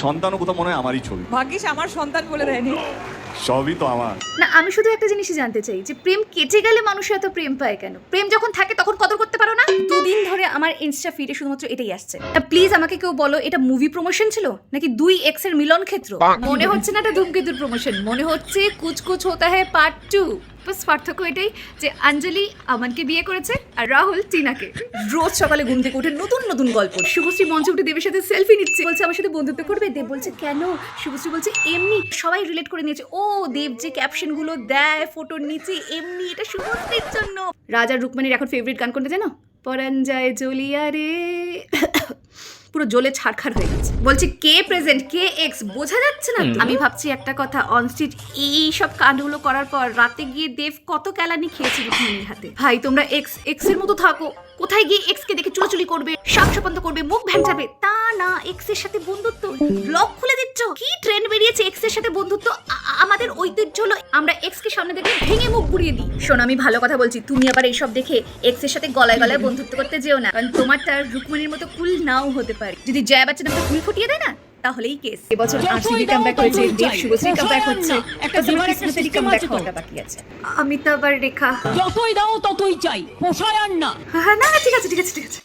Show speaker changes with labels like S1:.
S1: সন্তানও কোথাও মনে হয় আমারই ছবি।
S2: ভাগ্যিস আমার সন্তান বলে দেয়নি।
S1: সবই তো আমার।
S3: না, আমি শুধু একটা জিনিসই জানতে চাই যে প্রেম কেটে গেলে মানুষ এত প্রেম পায় কেন? প্রেম যখন থাকে তখন কদর করতে পারো না? দুদিন ধরে আমার ইনস্টা ফিডে শুধুমাত্র এটাই আসছে। প্লিজ আমাকে কেউ বলো, এটা মুভি প্রমোশন ছিল নাকি দুই এক্স এর মিলন ক্ষেত্র? মনে হচ্ছে না এটা ধূমকেতুর প্রমোশন, মনে হচ্ছে কুছ কুছ হোতা হ্যায় পার্ট 2। বাস পার্থক্য এটাই যে অঞ্জলি আমানকে বিয়ে করেছে আর রাহুল টিনাকে। রোজ সকালে ঘুম থেকে উঠে নতুন নতুন গল্প। শুভশ্রী মঞ্চে উঠে দেবের সাথে সেলফি নিচ্ছে, বলছে আমার সাথে বন্ধুত্ব করবে। দেব বলছে কেন? শুভশ্রী বলছে এমনি। সবাই রিলেট করে নিয়েছে, ও দেব যে ক্যাপশন গুলো দেয় ফটোর নিচে এমনি, এটা শুভশ্রীর জন্য। রাজা রুকমানির এখন ফেভারিট গান কোনটা জানো? পরান যায় জ্বলিয়া রে। পুরো জ্বলে ছাড়খাড় হয়ে গেছে। বলছি কে প্রেজেন্ট কে এক্স বোঝা যাচ্ছে না। আমি ভাবছি একটা কথা, অন স্ট্রিট এই সব কাণ্ডগুলো করার পর রাতে গিয়ে দেব কত ক্যালানি খেয়েছে রুকমিনীর হাতে। ভাই তোমরা এক্স এর মতো থাকো, কোথায় গিয়ে এক্স কে দেখে চুলাচুলি করবে, সাপ সপন্ত করবে, মুখ ভ্যাংচাবে, তা না এক্স এর সাথে বন্ধুত্ব। ব্লগ খুলে দিচ্ছ। কি ট্রেন্ড বেরিয়েছে এক্স এর সাথে বন্ধুত্ব। আমাদের ঐতিহ্য হলো আমরা এক্স কে সামনে দেখে ভেঙে মুখ গুড়িয়ে দিই। শোনো আমি ভালো কথা বলছি, তুমি আবার এইসব দেখে এক্স এর সাথে গলায় গলায় বন্ধুত্ব করতে যেও না, কারণ তোমারটা রুকমিনীর মতো কুল নাও হতে পারে। যদি জয়া বাচ্চা আমাকে ফুল ফুটিয়ে দেয় না তাহলেই কেস। এবছর আরসিবি কামব্যাক হয়েছে, দেব শুভশ্রী কামব্যাক হচ্ছে, একটা কিসমেতেরই কামব্যাক হওয়াটা বাকি আছে। অমিতাভ আর রেখা
S4: যতই দাও ততই চাই, পোষায় আর না।
S3: হ্যাঁ না ঠিক আছে ঠিক আছে ঠিক আছে।